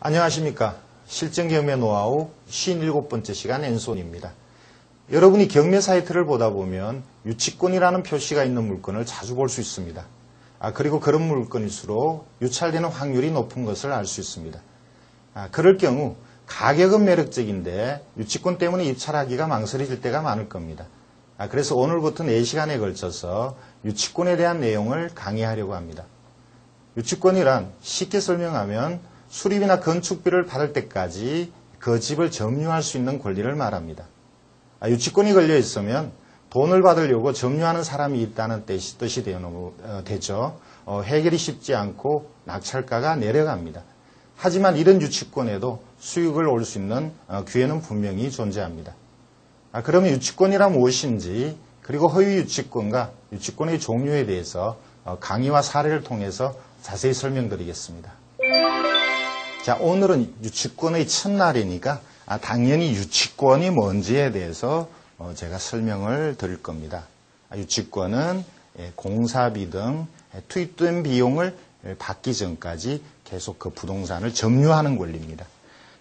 안녕하십니까. 실전경매 노하우 57번째 시간 앤손입니다. 여러분이 경매 사이트를 보다 보면 유치권이라는 표시가 있는 물건을 자주 볼 수 있습니다. 그리고 그런 물건일수록 유찰되는 확률이 높은 것을 알 수 있습니다. 그럴 경우 가격은 매력적인데 유치권 때문에 입찰하기가 망설여질 때가 많을 겁니다. 그래서 오늘부터 4시간에 걸쳐서 유치권에 대한 내용을 강의하려고 합니다. 유치권이란 쉽게 설명하면 수리비나 건축비를 받을 때까지 그 집을 점유할 수 있는 권리를 말합니다. 유치권이 걸려 있으면 돈을 받으려고 점유하는 사람이 있다는 뜻이 되죠. 해결이 쉽지 않고 낙찰가가 내려갑니다. 하지만 이런 유치권에도 수익을 올 수 있는 기회는 분명히 존재합니다. 그러면 유치권이란 무엇인지, 그리고 허위 유치권과 유치권의 종류에 대해서 강의와 사례를 통해서 자세히 설명드리겠습니다. 자, 오늘은 유치권의 첫날이니까 당연히 유치권이 뭔지에 대해서 제가 설명을 드릴 겁니다. 유치권은 공사비 등 투입된 비용을 받기 전까지 계속 그 부동산을 점유하는 권리입니다.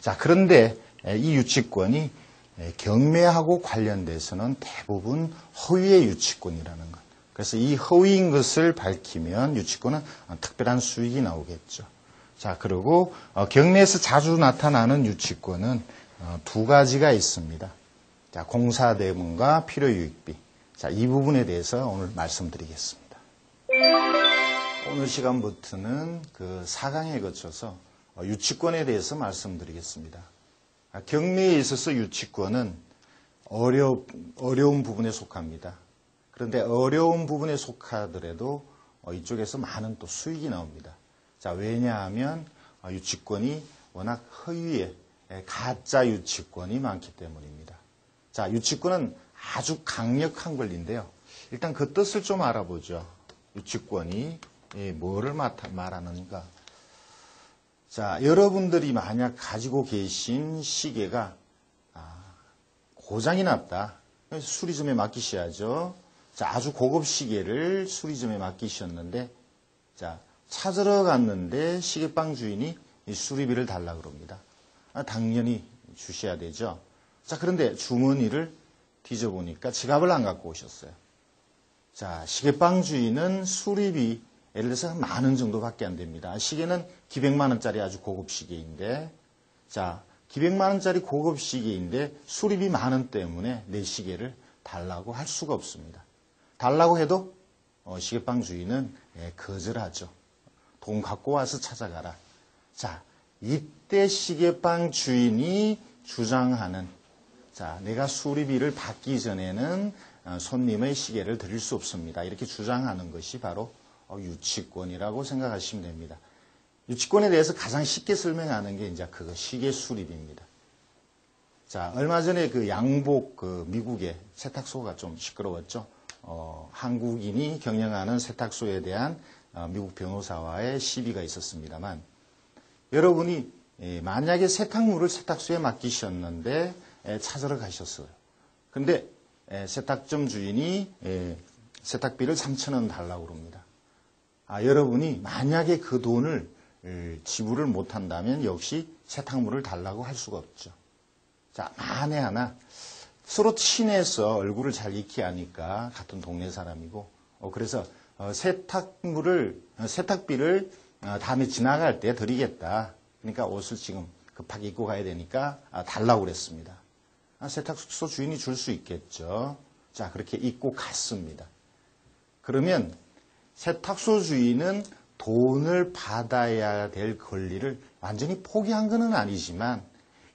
자, 그런데 이 유치권이 경매하고 관련돼서는 대부분 허위의 유치권이라는 것. 그래서 이 허위인 것을 밝히면 유치권은 특별한 수익이 나오겠죠. 자, 그리고 경매에서 자주 나타나는 유치권은 두 가지가 있습니다. 자, 공사대금과 필요유익비. 자, 이 부분에 대해서 오늘 말씀드리겠습니다. 오늘 시간부터는 그 4강에 거쳐서 유치권에 대해서 말씀드리겠습니다. 경매에 있어서 유치권은 어려운 부분에 속합니다. 그런데 어려운 부분에 속하더라도 이쪽에서 많은 또 수익이 나옵니다. 자, 왜냐하면 유치권이 워낙 허위의 가짜 유치권이 많기 때문입니다. 자, 유치권은 아주 강력한 권리인데요. 일단 그 뜻을 좀 알아보죠. 유치권이 뭐를 말하는가. 자, 여러분들이 만약 가지고 계신 시계가 고장이 났다. 수리점에 맡기셔야죠. 자, 아주 고급 시계를 수리점에 맡기셨는데, 자, 찾으러 갔는데 시계방 주인이 이 수리비를 달라 그럽니다. 당연히 주셔야 되죠. 자, 그런데 주머니를 뒤져보니까 지갑을 안 갖고 오셨어요. 자, 시계방 주인은 수리비 예를 들어서 한 10,000원 정도밖에 안 됩니다. 시계는 기백만 원짜리 아주 고급 시계인데, 자, 기백만 원짜리 고급 시계인데 수리비 10,000원 때문에 내 시계를 달라고 할 수가 없습니다. 달라고 해도 시계방 주인은 거절하죠. 돈 갖고 와서 찾아가라. 자, 이때 시계방 주인이 주장하는, 자, 내가 수리비를 받기 전에는 손님의 시계를 드릴 수 없습니다. 이렇게 주장하는 것이 바로 유치권이라고 생각하시면 됩니다. 유치권에 대해서 가장 쉽게 설명하는 게 이제 그거 시계 수리비입니다. 자, 얼마 전에 그 양복 미국의 세탁소가 좀 시끄러웠죠. 한국인이 경영하는 세탁소에 대한 미국 변호사와의 시비가 있었습니다만, 여러분이 만약에 세탁물을 세탁소에 맡기셨는데 찾으러 가셨어요. 근데 세탁점 주인이 세탁비를 3,000원 달라고 그럽니다. 여러분이 만약에 그 돈을 지불을 못한다면 역시 세탁물을 달라고 할 수가 없죠. 자, 만에 하나 서로 친해서 얼굴을 잘 익히 아니까 같은 동네 사람이고, 그래서 세탁비를 다음에 지나갈 때 드리겠다. 그러니까 옷을 지금 급하게 입고 가야 되니까 달라고 그랬습니다. 세탁소 주인이 줄 수 있겠죠. 자, 그렇게 입고 갔습니다. 그러면 세탁소 주인은 돈을 받아야 될 권리를 완전히 포기한 건 아니지만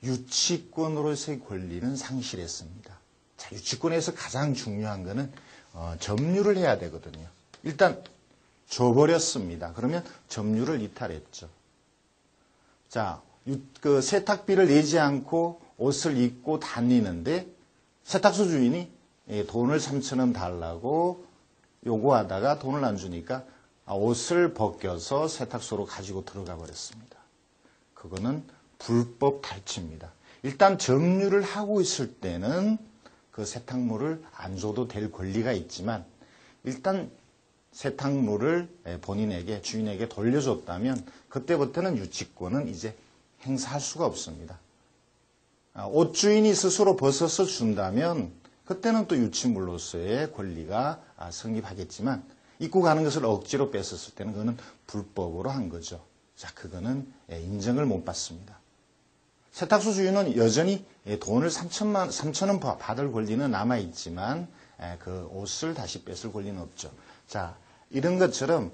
유치권으로서의 권리는 상실했습니다. 자, 유치권에서 가장 중요한 거는 점유를 해야 되거든요. 일단 줘버렸습니다. 그러면 점유를 이탈했죠. 자, 그 세탁비를 내지 않고 옷을 입고 다니는데 세탁소 주인이 돈을 3,000원 달라고 요구하다가 돈을 안 주니까 옷을 벗겨서 세탁소로 가지고 들어가 버렸습니다. 그거는 불법 탈취입니다. 일단 점유를 하고 있을 때는 그 세탁물을 안 줘도 될 권리가 있지만, 일단 세탁물을 본인에게, 주인에게 돌려줬다면 그때부터는 유치권은 이제 행사할 수가 없습니다. 옷 주인이 스스로 벗어서 준다면 그때는 또 유치물로서의 권리가 성립하겠지만 입고 가는 것을 억지로 뺏었을 때는 그거는 불법으로 한 거죠. 자, 그거는 인정을 못 받습니다. 세탁소 주인은 여전히 돈을 3,000원 받을 권리는 남아있지만 그 옷을 다시 뺏을 권리는 없죠. 자, 이런 것처럼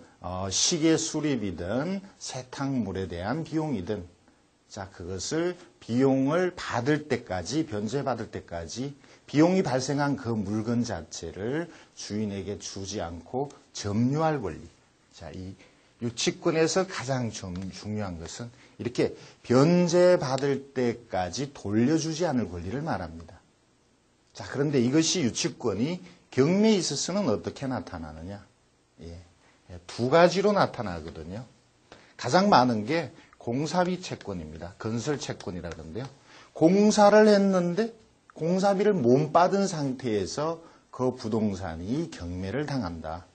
시계 수리비든 세탁물에 대한 비용이든 자, 그것을 비용을 받을 때까지, 변제받을 때까지 비용이 발생한 그 물건 자체를 주인에게 주지 않고 점유할 권리. 자, 이 유치권에서 가장 중요한 것은 이렇게 변제받을 때까지 돌려주지 않을 권리를 말합니다. 자, 그런데 이것이 유치권이 경매에 있어서는 어떻게 나타나느냐? 두 가지로 나타나거든요. 가장 많은 게 공사비 채권입니다. 건설 채권이라 그러는데요. 공사를 했는데 공사비를 못 받은 상태에서 그 부동산이 경매를 당한다.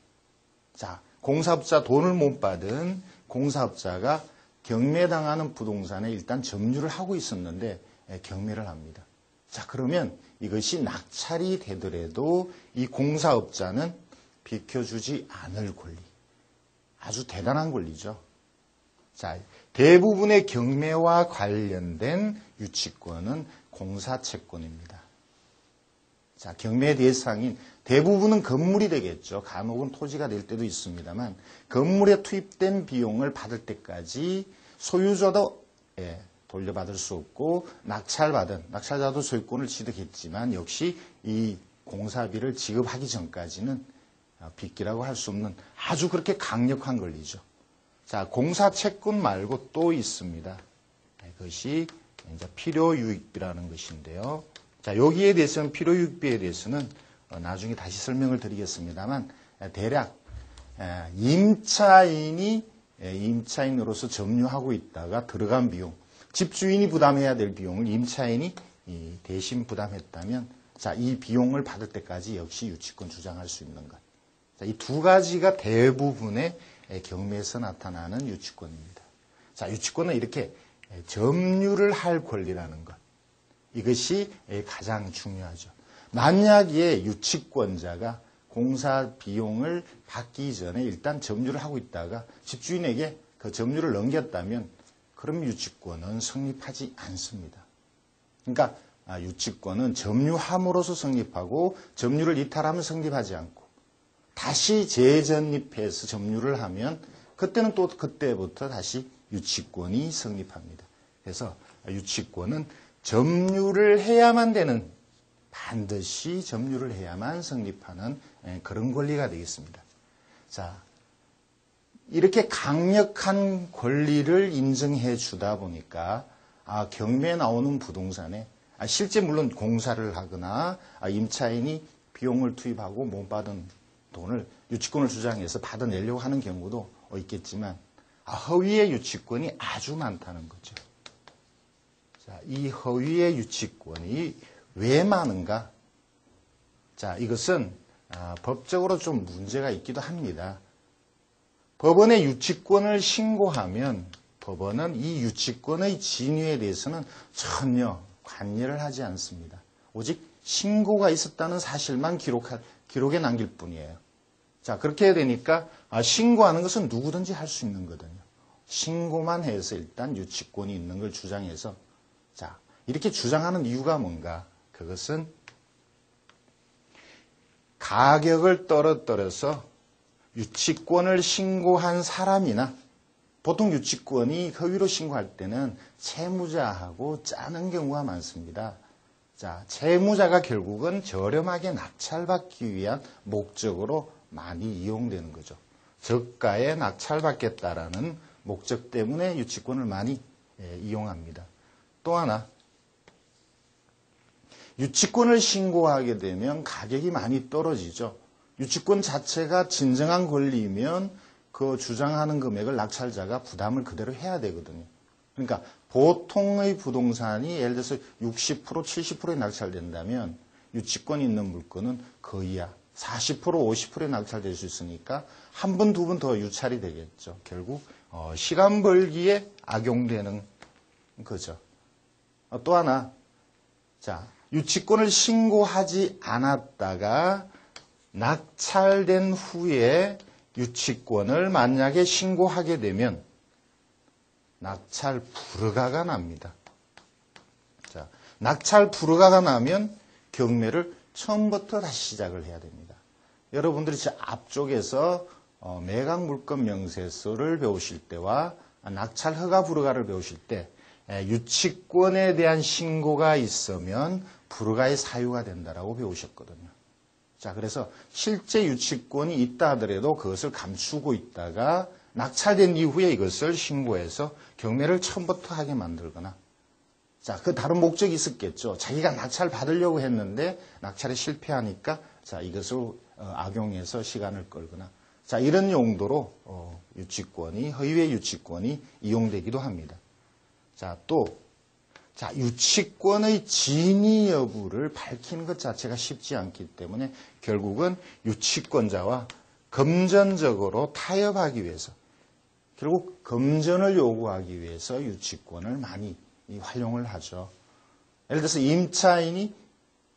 자, 공사업자 돈을 못 받은 공사업자가 경매당하는 부동산에 일단 점유를 하고 있었는데 경매를 합니다. 자, 그러면 이것이 낙찰이 되더라도 이 공사업자는 비켜주지 않을 권리. 아주 대단한 권리죠. 자, 대부분의 경매와 관련된 유치권은 공사채권입니다. 자, 경매 대상인 대부분은 건물이 되겠죠. 간혹은 토지가 될 때도 있습니다만 건물에 투입된 비용을 받을 때까지 소유자도 돌려받을 수 없고 낙찰자도 소유권을 취득했지만 역시 이 공사비를 지급하기 전까지는 빚기라고 할 수 없는 아주 그렇게 강력한 권리죠. 자, 공사채권 말고 또 있습니다. 그것이 이제 필요유익비라는 것인데요. 자, 여기에 대해서는 필요유익비에 대해서는 나중에 다시 설명을 드리겠습니다만 대략 임차인으로서 점유하고 있다가 들어간 비용, 집주인이 부담해야 될 비용을 임차인이 대신 부담했다면 자, 이 비용을 받을 때까지 역시 유치권 주장할 수 있는 것. 자, 이 두 가지가 대부분의 경매에서 나타나는 유치권입니다. 자, 유치권은 이렇게 점유를 할 권리라는 것. 이것이 가장 중요하죠. 만약에 유치권자가 공사 비용을 받기 전에 일단 점유를 하고 있다가 집주인에게 그 점유를 넘겼다면 그럼 유치권은 성립하지 않습니다. 그러니까 유치권은 점유함으로써 성립하고 점유를 이탈하면 성립하지 않고 다시 재전립해서 점유를 하면 그때는 또 그때부터 다시 유치권이 성립합니다. 그래서 유치권은 점유를 해야만 되는 반드시 점유를 해야만 성립하는 그런 권리가 되겠습니다. 자, 이렇게 강력한 권리를 인정해 주다 보니까 경매에 나오는 부동산에 실제 물론 공사를 하거나 임차인이 비용을 투입하고 못 받은 돈을 유치권을 주장해서 받아내려고 하는 경우도 있겠지만 허위의 유치권이 아주 많다는 거죠. 자, 이 허위의 유치권이 왜 많은가? 자, 이것은 법적으로 좀 문제가 있기도 합니다. 법원에 유치권을 신고하면 법원은 이 유치권의 진위에 대해서는 전혀 관여를 하지 않습니다. 오직 신고가 있었다는 사실만 기록에 남길 뿐이에요. 자, 그렇게 되니까 신고하는 것은 누구든지 할 수 있는 거거든요. 신고만 해서 일단 유치권이 있는 걸 주장해서 자, 이렇게 주장하는 이유가 뭔가? 그것은 가격을 떨어뜨려서 유치권을 신고한 사람이나 보통 유치권이 허위로 신고할 때는 채무자하고 짜는 경우가 많습니다. 자, 채무자가 결국은 저렴하게 낙찰받기 위한 목적으로 많이 이용되는 거죠. 저가에 낙찰받겠다라는 목적 때문에 유치권을 많이 이용합니다. 또 하나, 유치권을 신고하게 되면 가격이 많이 떨어지죠. 유치권 자체가 진정한 권리이면 그 주장하는 금액을 낙찰자가 부담을 그대로 해야 되거든요. 그러니까 보통의 부동산이 예를 들어서 60%, 70%에 낙찰된다면 유치권이 있는 물건은 거의야 40%, 50%에 낙찰될 수 있으니까 한 번, 두 번 더 유찰이 되겠죠. 결국 시간 벌기에 악용되는 거죠. 또 하나, 자, 유치권을 신고하지 않았다가 낙찰된 후에 유치권을 만약에 신고하게 되면 낙찰 불허가가 납니다. 자, 낙찰 불허가가 나면 경매를 처음부터 다시 시작을 해야 됩니다. 여러분들이 저 앞쪽에서 매각 물건 명세서를 배우실 때와 낙찰 허가 불허가를 배우실 때 유치권에 대한 신고가 있으면 불허가의 사유가 된다라고 배우셨거든요. 자, 그래서 실제 유치권이 있다 하더라도 그것을 감추고 있다가 낙찰된 이후에 이것을 신고해서 경매를 처음부터 하게 만들거나, 자, 그 다른 목적이 있었겠죠. 자기가 낙찰 받으려고 했는데 낙찰에 실패하니까 자, 이것을 악용해서 시간을 끌거나, 자, 이런 용도로 유치권이, 허위의 유치권이 이용되기도 합니다. 자, 또, 자, 유치권의 진위 여부를 밝히는 것 자체가 쉽지 않기 때문에 결국은 유치권자와 금전적으로 타협하기 위해서, 결국 금전을 요구하기 위해서 유치권을 많이 활용을 하죠. 예를 들어서 임차인이,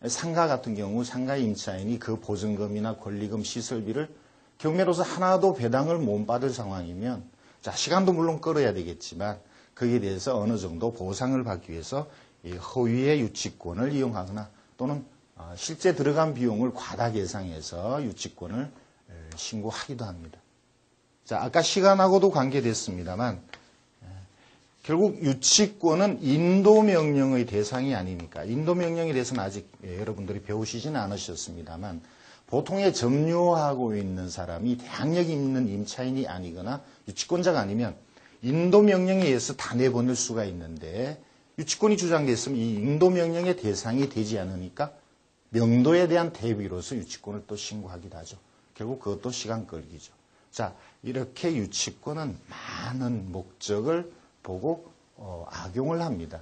상가 같은 경우 상가의 임차인이 그 보증금이나 권리금, 시설비를 경매로서 하나도 배당을 못 받을 상황이면, 자, 시간도 물론 끌어야 되겠지만 거기에 대해서 어느 정도 보상을 받기 위해서 이 허위의 유치권을 이용하거나 또는 실제 들어간 비용을 과다 계상해서 유치권을 신고하기도 합니다. 자, 아까 시간하고도 관계됐습니다만 결국 유치권은 인도명령의 대상이 아니니까, 인도명령에 대해서는 아직 여러분들이 배우시지는 않으셨습니다만 보통의 점유하고 있는 사람이 대항력이 있는 임차인이 아니거나 유치권자가 아니면 인도명령에 의해서 다 내보낼 수가 있는데, 유치권이 주장됐으면 이 인도명령의 대상이 되지 않으니까 명도에 대한 대비로서 유치권을 또 신고하기도 하죠. 결국 그것도 시간 끌기죠. 자, 이렇게 유치권은 많은 목적을 보고 악용을 합니다.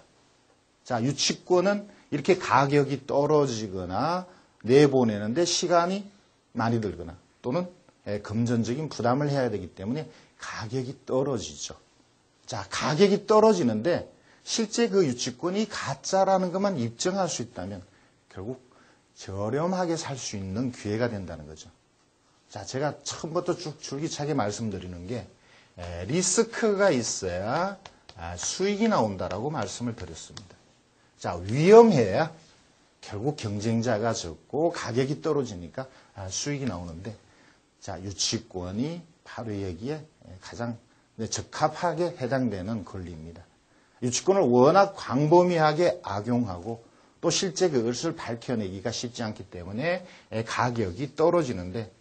자, 유치권은 이렇게 가격이 떨어지거나 내보내는데 시간이 많이 들거나 또는 금전적인 부담을 해야 되기 때문에 가격이 떨어지죠. 자, 가격이 떨어지는데 실제 그 유치권이 가짜라는 것만 입증할 수 있다면 결국 저렴하게 살 수 있는 기회가 된다는 거죠. 자, 제가 처음부터 쭉 줄기차게 말씀드리는 게 리스크가 있어야 수익이 나온다라고 말씀을 드렸습니다. 자, 위험해야 결국 경쟁자가 적고 가격이 떨어지니까 수익이 나오는데, 자, 유치권이 바로 여기에 가장 적합하게 해당되는 권리입니다. 유치권을 워낙 광범위하게 악용하고 또 실제 그것을 밝혀내기가 쉽지 않기 때문에 가격이 떨어지는데,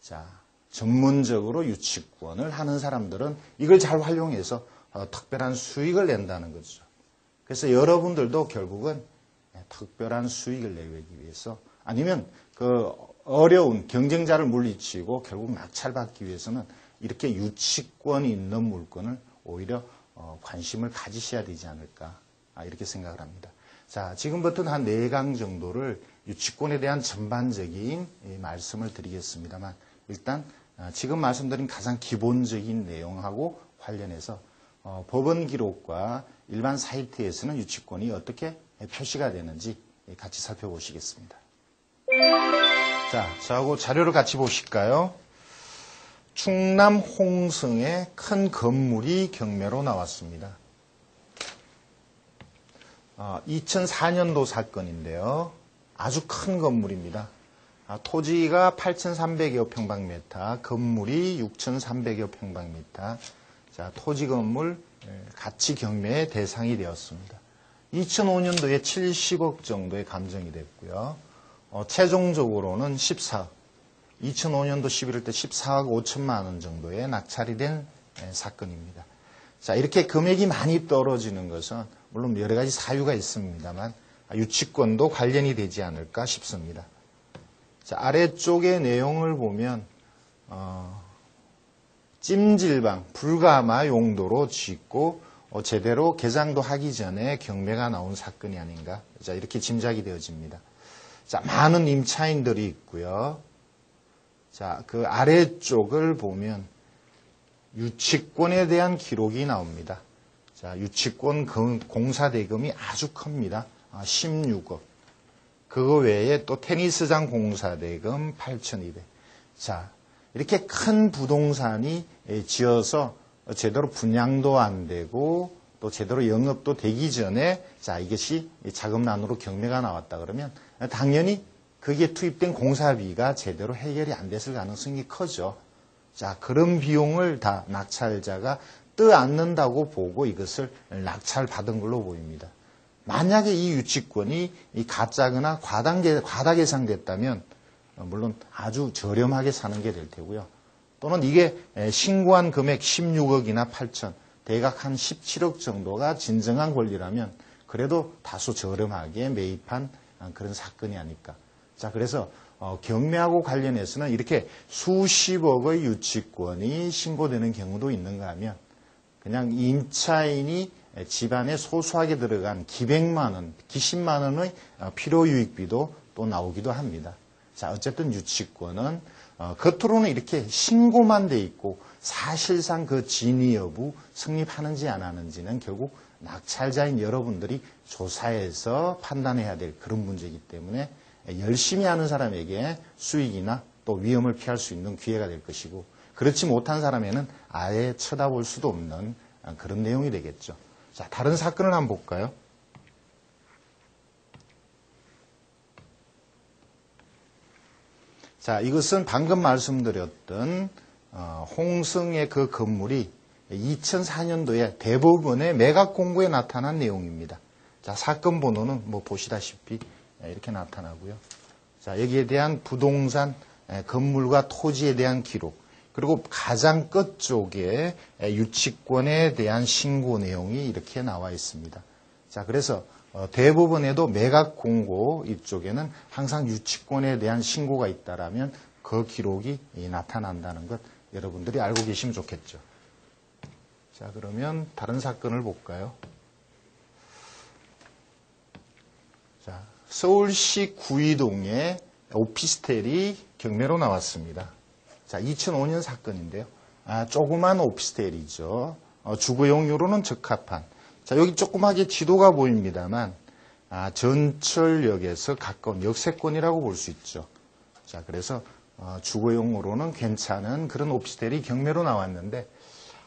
자, 전문적으로 유치권을 하는 사람들은 이걸 잘 활용해서 특별한 수익을 낸다는 거죠. 그래서 여러분들도 결국은 특별한 수익을 내기 위해서, 아니면 그 어려운 경쟁자를 물리치고 결국 낙찰받기 위해서는 이렇게 유치권이 있는 물건을 오히려 관심을 가지셔야 되지 않을까, 이렇게 생각을 합니다. 자, 지금부터는 한 4강 정도를 유치권에 대한 전반적인 말씀을 드리겠습니다만, 일단 지금 말씀드린 가장 기본적인 내용하고 관련해서 법원 기록과 일반 사이트에서는 유치권이 어떻게 표시가 되는지 같이 살펴보시겠습니다. 자, 저하고 자료를 같이 보실까요? 충남 홍성에 큰 건물이 경매로 나왔습니다. 2004년도 사건인데요. 아주 큰 건물입니다. 토지가 8,300여 평방미터, 건물이 6,300여 평방미터. 자, 토지 건물 같이 경매의 대상이 되었습니다. 2005년도에 70억 정도의 감정이 됐고요. 최종적으로는 14억, 2005년도 11월 때 14억 5천만 원 정도에 낙찰이 된 사건입니다. 자, 이렇게 금액이 많이 떨어지는 것은 물론 여러 가지 사유가 있습니다만 유치권도 관련이 되지 않을까 싶습니다. 자, 아래쪽의 내용을 보면 찜질방, 불가마 용도로 짓고 제대로 개장도 하기 전에 경매가 나온 사건이 아닌가, 자, 이렇게 짐작이 되어집니다. 자, 많은 임차인들이 있고요. 자, 그 아래쪽을 보면 유치권에 대한 기록이 나옵니다. 자, 유치권 공사 대금이 아주 큽니다. 16억. 그거 외에 또 테니스장 공사 대금 8,200. 자, 이렇게 큰 부동산이 지어서 제대로 분양도 안 되고 또 제대로 영업도 되기 전에 자, 이것이 자금난으로 경매가 나왔다 그러면 당연히 거기에 투입된 공사비가 제대로 해결이 안 됐을 가능성이 커죠. 자, 그런 비용을 다 낙찰자가 떠안는다고 보고 이것을 낙찰받은 걸로 보입니다. 만약에 이 유치권이 가짜거나 과다 계상됐다면 물론 아주 저렴하게 사는 게 될 테고요. 또는 이게 신고한 금액 16억이나 8천, 대략 한 17억 정도가 진정한 권리라면 그래도 다소 저렴하게 매입한 그런 사건이 아닐까. 자, 그래서 경매하고 관련해서는 이렇게 수십억의 유치권이 신고되는 경우도 있는가 하면 그냥 임차인이 집안에 소소하게 들어간 기백만 원, 기십만 원의 필요유익비도 또 나오기도 합니다. 자, 어쨌든 유치권은 겉으로는 이렇게 신고만 돼 있고 사실상 그 진위 여부 성립하는지 안 하는지는 결국 낙찰자인 여러분들이 조사해서 판단해야 될 그런 문제이기 때문에 열심히 하는 사람에게 수익이나 또 위험을 피할 수 있는 기회가 될 것이고 그렇지 못한 사람에는 아예 쳐다볼 수도 없는 그런 내용이 되겠죠. 자, 다른 사건을 한번 볼까요? 자, 이것은 방금 말씀드렸던 홍성의 그 건물이 2004년도에 대법원의 매각 공고에 나타난 내용입니다. 자, 사건 번호는 뭐 보시다시피 이렇게 나타나고요. 자, 여기에 대한 부동산 건물과 토지에 대한 기록, 그리고 가장 끝쪽에 유치권에 대한 신고 내용이 이렇게 나와 있습니다. 자, 그래서 대법원에도 매각 공고 이쪽에는 항상 유치권에 대한 신고가 있다라면 그 기록이 나타난다는 것 여러분들이 알고 계시면 좋겠죠. 자, 그러면 다른 사건을 볼까요? 자, 서울시 구이동에 오피스텔이 경매로 나왔습니다. 자, 2005년 사건인데요. 조그만 오피스텔이죠. 주거용으로는 적합한. 자, 여기 조그맣게 지도가 보입니다만, 전철역에서 가까운 역세권이라고 볼 수 있죠. 자, 그래서 주거용으로는 괜찮은 그런 오피스텔이 경매로 나왔는데,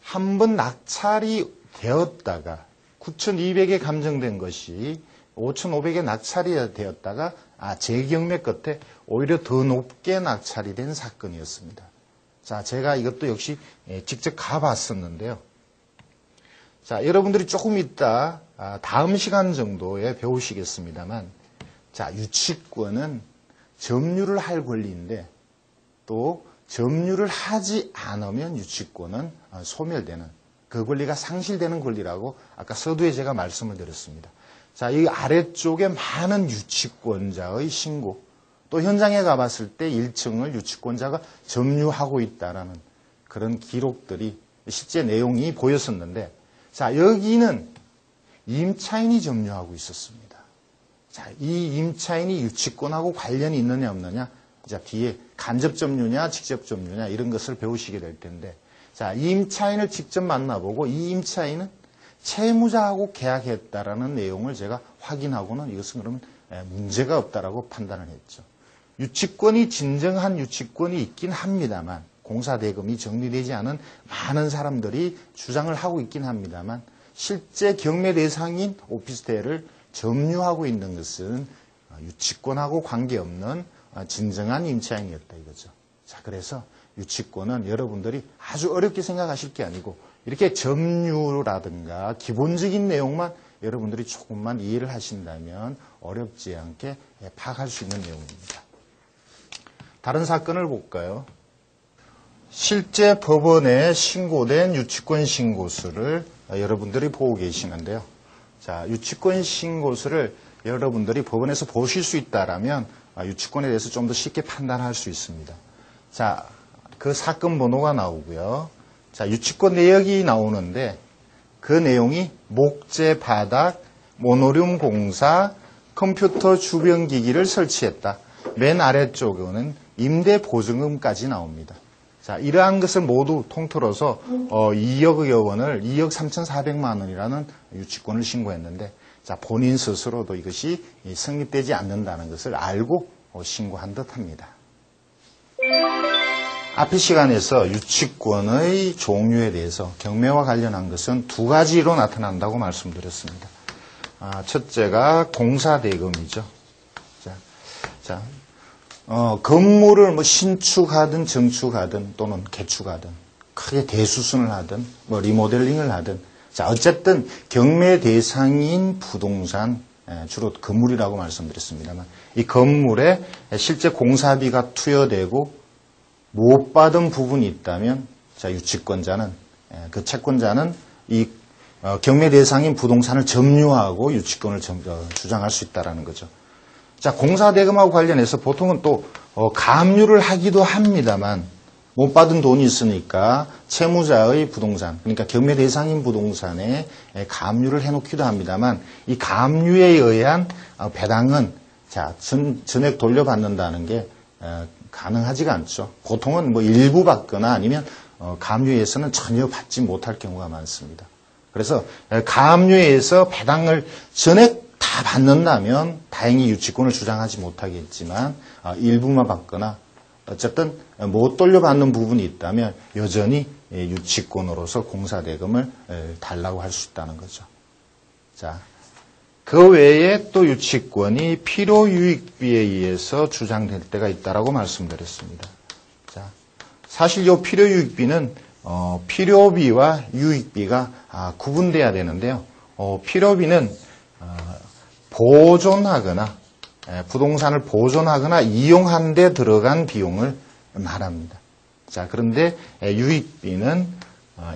한번 낙찰이 되었다가 9,200에 감정된 것이 5,500에 낙찰이 되었다가 재경매 끝에 오히려 더 높게 낙찰이 된 사건이었습니다. 자, 제가 이것도 역시 직접 가봤었는데요. 자, 여러분들이 조금 이따 다음 시간 정도에 배우시겠습니다만, 자, 유치권은 점유를 할 권리인데 또 점유를 하지 않으면 유치권은 소멸되는 그 권리가 상실되는 권리라고 아까 서두에 제가 말씀을 드렸습니다. 자, 이 아래쪽에 많은 유치권자의 신고, 또 현장에 가봤을 때 1층을 유치권자가 점유하고 있다라는 그런 기록들이 실제 내용이 보였었는데, 자, 여기는 임차인이 점유하고 있었습니다. 자, 이 임차인이 유치권하고 관련이 있느냐 없느냐, 자, 뒤에 간접 점유냐 직접 점유냐 이런 것을 배우시게 될 텐데, 자, 이 임차인을 직접 만나보고 이 임차인은 채무자하고 계약했다라는 내용을 제가 확인하고는 이것은 그러면 문제가 없다라고 판단을 했죠. 유치권이 진정한 유치권이 있긴 합니다만, 공사대금이 정리되지 않은 많은 사람들이 주장을 하고 있긴 합니다만, 실제 경매 대상인 오피스텔을 점유하고 있는 것은 유치권하고 관계없는 진정한 임차인이었다 이거죠. 자, 그래서 유치권은 여러분들이 아주 어렵게 생각하실 게 아니고 이렇게 점유라든가 기본적인 내용만 여러분들이 조금만 이해를 하신다면 어렵지 않게 파악할 수 있는 내용입니다. 다른 사건을 볼까요? 실제 법원에 신고된 유치권 신고서를 여러분들이 보고 계시는데요. 자, 유치권 신고서를 여러분들이 법원에서 보실 수 있다라면 유치권에 대해서 좀 더 쉽게 판단할 수 있습니다. 자, 그 사건 번호가 나오고요. 자, 유치권 내역이 나오는데 그 내용이 목재 바닥, 모노륨 공사, 컴퓨터 주변기기를 설치했다. 맨 아래쪽에는 임대 보증금까지 나옵니다. 자, 이러한 것을 모두 통틀어서 2억여 원을 2억 3,400만 원이라는 유치권을 신고했는데, 자, 본인 스스로도 이것이 성립되지 않는다는 것을 알고 신고한 듯합니다. 앞의 시간에서 유치권의 종류에 대해서 경매와 관련한 것은 두 가지로 나타난다고 말씀드렸습니다. 첫째가 공사대금이죠. 자, 건물을 뭐 신축하든 정축하든 또는 개축하든 크게 대수순을 하든 뭐 리모델링을 하든, 자, 어쨌든 경매 대상인 부동산, 주로 건물이라고 말씀드렸습니다만, 이 건물에 실제 공사비가 투여되고 못 받은 부분이 있다면, 자, 유치권자는, 그 채권자는 이 경매 대상인 부동산을 점유하고 유치권을 주장할 수 있다는 거죠. 자, 공사대금하고 관련해서 보통은 또 가압류를 하기도 합니다만, 못 받은 돈이 있으니까 채무자의 부동산, 그러니까 경매 대상인 부동산에 가압류를 해놓기도 합니다만, 이 가압류에 의한 배당은, 자, 전액 돌려받는다는 게 가능하지가 않죠. 보통은 뭐 일부 받거나 아니면 가압류에서는 전혀 받지 못할 경우가 많습니다. 그래서 가압류에서 배당을 전액 다 받는다면 다행히 유치권을 주장하지 못하겠지만, 일부만 받거나 어쨌든 못 돌려받는 부분이 있다면 여전히 유치권으로서 공사대금을 달라고 할 수 있다는 거죠. 자, 그 외에 또 유치권이 필요유익비에 의해서 주장될 때가 있다라고 말씀드렸습니다. 자, 사실 이 필요유익비는 필요비와 유익비가 구분돼야 되는데요. 필요비는 보존하거나 부동산을 보존하거나 이용한 데 들어간 비용을 말합니다. 자, 그런데 유익비는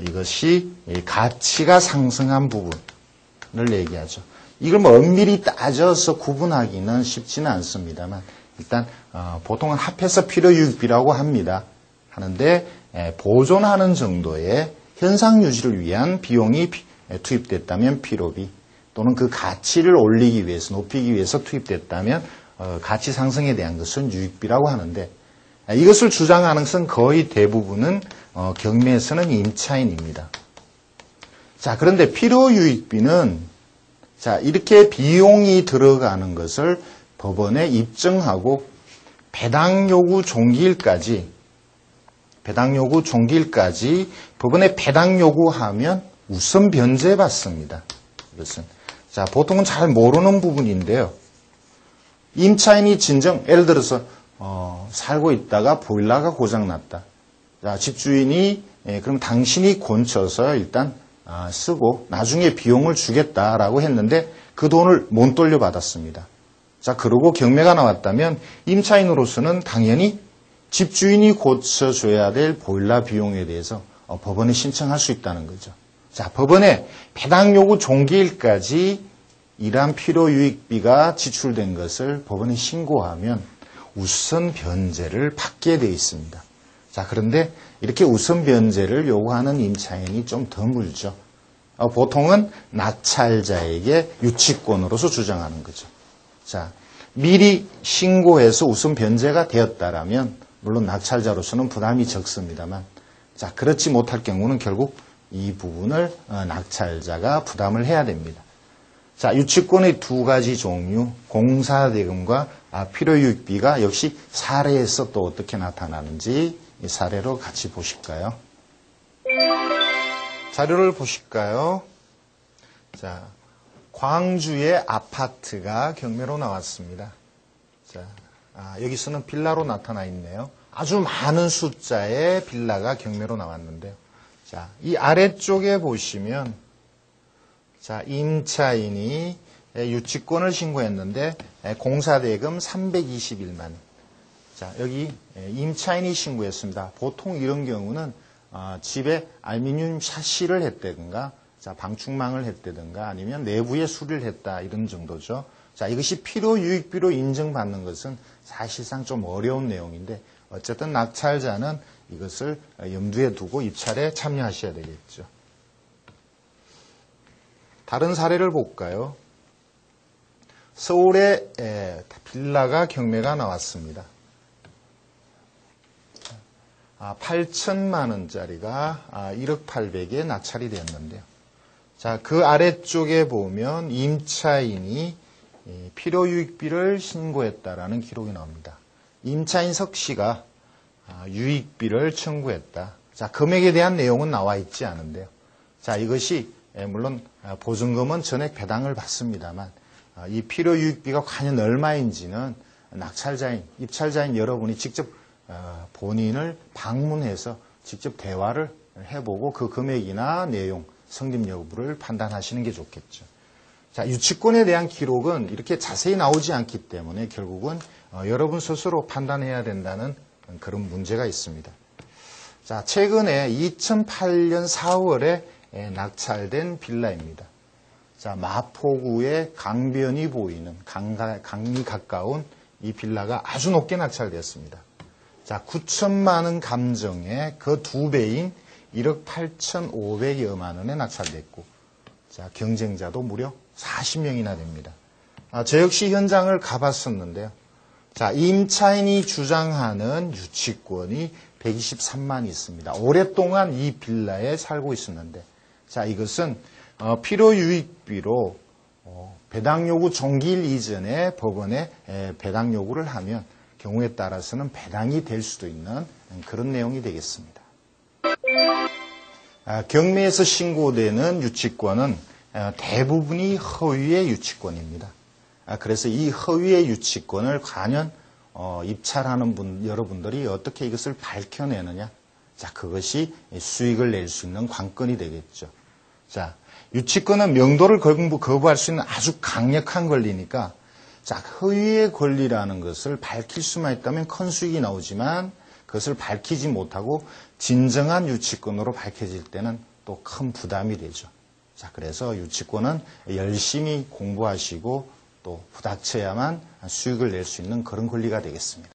이것이 가치가 상승한 부분을 얘기하죠. 이걸 뭐 엄밀히 따져서 구분하기는 쉽지는 않습니다만, 일단 보통은 합해서 필요유익비라고 합니다. 하는데 보존하는 정도의 현상 유지를 위한 비용이 투입됐다면 필요비, 또는 그 가치를 올리기 위해서, 높이기 위해서 투입됐다면 가치 상승에 대한 것은 유익비라고 하는데, 이것을 주장하는 것은 거의 대부분은 경매에서는 임차인입니다. 자, 그런데 필요유익비는, 자, 이렇게 비용이 들어가는 것을 법원에 입증하고 배당 요구 종기일까지 법원에 배당 요구하면 우선 변제받습니다. 이것은, 자, 보통은 잘 모르는 부분인데요. 임차인이 진정, 예를 들어서 살고 있다가 보일러가 고장났다. 자, 집주인이 그럼 당신이 고쳐서 일단 쓰고 나중에 비용을 주겠다라고 했는데 그 돈을 못 돌려받았습니다. 자, 그러고 경매가 나왔다면 임차인으로서는 당연히 집주인이 고쳐줘야 될 보일러 비용에 대해서 법원에 신청할 수 있다는 거죠. 자, 법원에 배당 요구 종기일까지 이러한 필요유익비가 지출된 것을 법원에 신고하면 우선 변제를 받게 되어 있습니다. 자, 그런데 이렇게 우선 변제를 요구하는 임차인이 좀 드물죠. 보통은 낙찰자에게 유치권으로서 주장하는 거죠. 자, 미리 신고해서 우선 변제가 되었다라면 물론 낙찰자로서는 부담이 적습니다만, 자, 그렇지 못할 경우는 결국 이 부분을 낙찰자가 부담을 해야 됩니다. 자, 유치권의 두 가지 종류, 공사대금과 필요유익비가 역시 사례에서 또 어떻게 나타나는지 이 사례로 같이 보실까요? 자료를 보실까요? 자, 광주의 아파트가 경매로 나왔습니다. 자, 여기서는 빌라로 나타나 있네요. 아주 많은 숫자의 빌라가 경매로 나왔는데요. 자, 이 아래쪽에 보시면, 자, 임차인이 유치권을 신고했는데 공사대금 321만. 자, 여기 임차인이 신고했습니다. 보통 이런 경우는 집에 알루미늄 샤시를 했다든가, 자, 방충망을 했다든가 아니면 내부에 수리를 했다 이런 정도죠. 자, 이것이 필요유익비로 인정받는 것은 사실상 좀 어려운 내용인데 어쨌든 낙찰자는 이것을 염두에 두고 입찰에 참여하셔야 되겠죠. 다른 사례를 볼까요? 서울에 빌라가 경매가 나왔습니다. 8천만 원짜리가 1억 8백에 낙찰이 되었는데요. 자, 그 아래쪽에 보면 임차인이 필요유익비를 신고했다라는 기록이 나옵니다. 임차인 석 씨가 유익비를 청구했다. 자, 금액에 대한 내용은 나와 있지 않은데요. 자, 이것이 물론 보증금은 전액 배당을 받습니다만 이 필요유익비가 과연 얼마인지는 낙찰자인, 입찰자인 여러분이 직접 본인을 방문해서 직접 대화를 해보고 그 금액이나 내용, 성립 여부를 판단하시는 게 좋겠죠. 자, 유치권에 대한 기록은 이렇게 자세히 나오지 않기 때문에 결국은 여러분 스스로 판단해야 된다는 그런 문제가 있습니다. 자, 최근에 2008년 4월에 낙찰된 빌라입니다. 자, 마포구의 강변이 보이는 강이 가까운 이 빌라가 아주 높게 낙찰되었습니다. 자, 9천만 원 감정의 그 2배인 1억 8,500여만 원에 낙찰됐고, 자, 경쟁자도 무려 40명이나 됩니다. 저 역시 현장을 가봤었는데요. 자, 임차인이 주장하는 유치권이 123만이 있습니다. 오랫동안 이 빌라에 살고 있었는데, 자, 이것은 필요유익비로 배당 요구 종기일 이전에 법원에 배당 요구를 하면 경우에 따라서는 배당이 될 수도 있는 그런 내용이 되겠습니다. 경매에서 신고되는 유치권은 대부분이 허위의 유치권입니다. 그래서 이 허위의 유치권을 과연 입찰하는 여러분들이 어떻게 이것을 밝혀내느냐? 자, 그것이 수익을 낼 수 있는 관건이 되겠죠. 자, 유치권은 명도를 거부할 수 있는 아주 강력한 권리니까, 자, 허위의 권리라는 것을 밝힐 수만 있다면 큰 수익이 나오지만 그것을 밝히지 못하고 진정한 유치권으로 밝혀질 때는 또 큰 부담이 되죠. 자, 그래서 유치권은 열심히 공부하시고 또 부닥쳐야만 수익을 낼 수 있는 그런 권리가 되겠습니다.